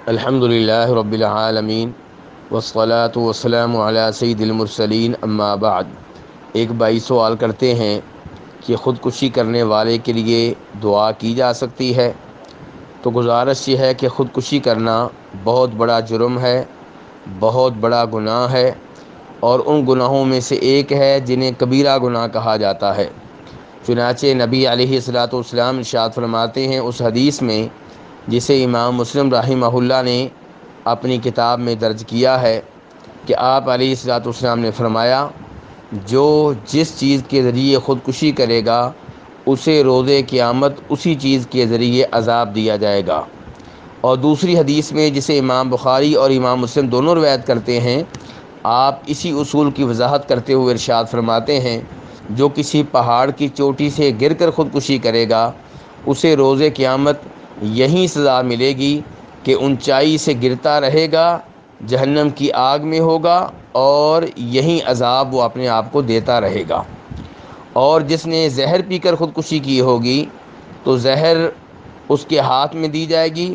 الحمد للہ رب العالمین والصلاة والسلام علی سید المرسلین اما بعد۔ ایک بھائی سوال کرتے ہیں کہ خودکشی کرنے والے کے لیے دعا کی جا سکتی ہے؟ تو گزارش یہ ہے کہ خودکشی کرنا بہت بڑا جرم ہے، بہت بڑا گناہ ہے، اور ان گناہوں میں سے ایک ہے جنہیں کبیرہ گناہ کہا جاتا ہے۔ چنانچہ نبی علیہ الصلاۃ والسلام ارشاد فرماتے ہیں اس حدیث میں جسے امام مسلم رحمہ اللہ نے اپنی کتاب میں درج کیا ہے کہ آپ علیہ الصلاۃ والسلام نے فرمایا، جو جس چیز کے ذریعے خودکشی کرے گا اسے روز قیامت اسی چیز کے ذریعے عذاب دیا جائے گا۔ اور دوسری حدیث میں جسے امام بخاری اور امام مسلم دونوں روایت کرتے ہیں، آپ اسی اصول کی وضاحت کرتے ہوئے ارشاد فرماتے ہیں، جو کسی پہاڑ کی چوٹی سے گر کر خودکشی کرے گا اسے روز قیامت یہی سزا ملے گی کہ اونچائی سے گرتا رہے گا، جہنم کی آگ میں ہوگا، اور یہی عذاب وہ اپنے آپ کو دیتا رہے گا۔ اور جس نے زہر پی کر خودکشی کی ہوگی تو زہر اس کے ہاتھ میں دی جائے گی،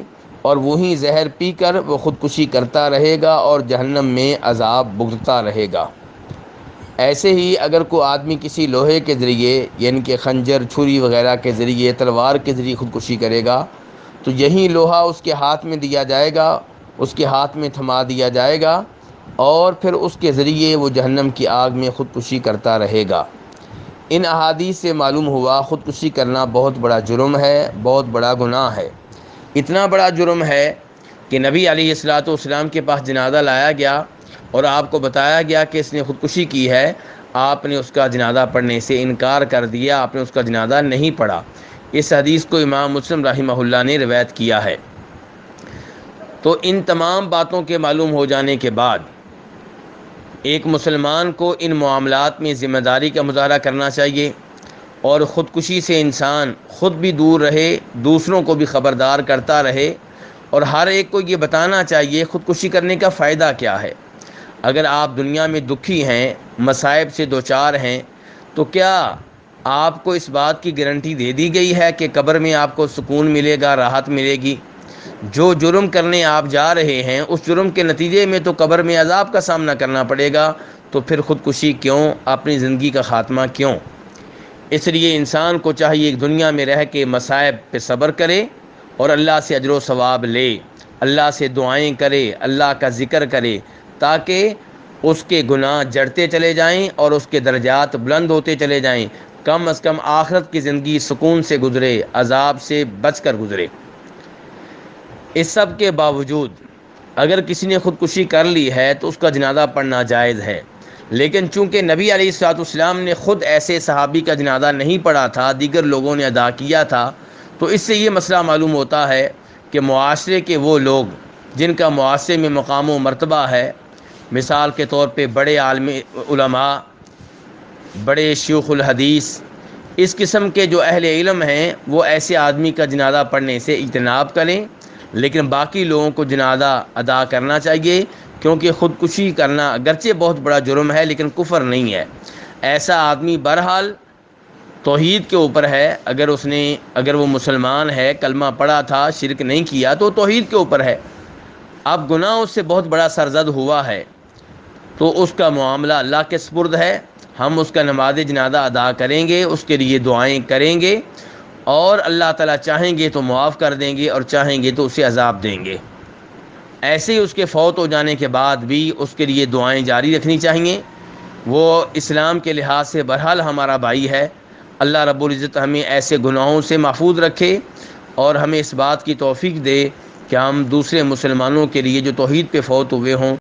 اور وہی زہر پی کر وہ خودکشی کرتا رہے گا اور جہنم میں عذاب بھگتتا رہے گا۔ ایسے ہی اگر کوئی آدمی کسی لوہے کے ذریعے یعنی کہ خنجر، چھری وغیرہ کے ذریعے، تلوار کے ذریعے خودکشی کرے گا تو یہی لوہا اس کے ہاتھ میں دیا جائے گا، اس کے ہاتھ میں تھما دیا جائے گا، اور پھر اس کے ذریعے وہ جہنم کی آگ میں خودکشی کرتا رہے گا۔ ان احادیث سے معلوم ہوا خودکشی کرنا بہت بڑا جرم ہے، بہت بڑا گناہ ہے۔ اتنا بڑا جرم ہے کہ نبی علیہ الصلاۃ والسلام کے پاس جنازہ لایا گیا اور آپ کو بتایا گیا کہ اس نے خودکشی کی ہے، آپ نے اس کا جنازہ پڑھنے سے انکار کر دیا، آپ نے اس کا جنازہ نہیں پڑھا۔ اس حدیث کو امام مسلم رحمہ اللہ نے روایت کیا ہے۔ تو ان تمام باتوں کے معلوم ہو جانے کے بعد ایک مسلمان کو ان معاملات میں ذمہ داری کا مظاہرہ کرنا چاہیے، اور خودکشی سے انسان خود بھی دور رہے، دوسروں کو بھی خبردار کرتا رہے، اور ہر ایک کو یہ بتانا چاہیے خودکشی کرنے کا فائدہ کیا ہے۔ اگر آپ دنیا میں دکھی ہیں، مصائب سے دوچار ہیں، تو کیا آپ کو اس بات کی گارنٹی دے دی گئی ہے کہ قبر میں آپ کو سکون ملے گا، راحت ملے گی؟ جو جرم کرنے آپ جا رہے ہیں اس جرم کے نتیجے میں تو قبر میں عذاب کا سامنا کرنا پڑے گا، تو پھر خودکشی کیوں؟ اپنی زندگی کا خاتمہ کیوں؟ اس لیے انسان کو چاہیے ایک دنیا میں رہ کے مصائب پہ صبر کرے اور اللہ سے اجر و ثواب لے، اللہ سے دعائیں کرے، اللہ کا ذکر کرے، تاکہ اس کے گناہ جڑتے چلے جائیں اور اس کے درجات بلند ہوتے چلے جائیں، کم از کم آخرت کی زندگی سکون سے گزرے، عذاب سے بچ کر گزرے۔ اس سب کے باوجود اگر کسی نے خودکشی کر لی ہے تو اس کا جنازہ پڑھنا جائز ہے، لیکن چونکہ نبی علیہ الصلوۃ والسلام نے خود ایسے صحابی کا جنازہ نہیں پڑھا تھا، دیگر لوگوں نے ادا کیا تھا، تو اس سے یہ مسئلہ معلوم ہوتا ہے کہ معاشرے کے وہ لوگ جن کا معاشرے میں مقام و مرتبہ ہے، مثال کے طور پہ بڑے عالم علماء، بڑے شیوخ الحدیث، اس قسم کے جو اہل علم ہیں، وہ ایسے آدمی کا جنازہ پڑھنے سے اجتناب کریں، لیکن باقی لوگوں کو جنازہ ادا کرنا چاہیے، کیونکہ خودکشی کرنا اگرچہ بہت بڑا جرم ہے لیکن کفر نہیں ہے۔ ایسا آدمی بہرحال توحید کے اوپر ہے، اگر وہ مسلمان ہے، کلمہ پڑھا تھا، شرک نہیں کیا، تو توحید کے اوپر ہے۔ اب گناہ اس سے بہت بڑا سرزد ہوا ہے تو اس کا معاملہ اللہ کے سپرد ہے، ہم اس کا نماز جنازہ ادا کریں گے، اس کے لیے دعائیں کریں گے، اور اللہ تعالیٰ چاہیں گے تو معاف کر دیں گے اور چاہیں گے تو اسے عذاب دیں گے۔ ایسے ہی اس کے فوت ہو جانے کے بعد بھی اس کے لیے دعائیں جاری رکھنی چاہیے۔ وہ اسلام کے لحاظ سے بہرحال ہمارا بھائی ہے۔ اللہ رب العزت ہمیں ایسے گناہوں سے محفوظ رکھے اور ہمیں اس بات کی توفیق دے کہ ہم دوسرے مسلمانوں کے لیے جو توحید پہ فوت ہوئے ہوں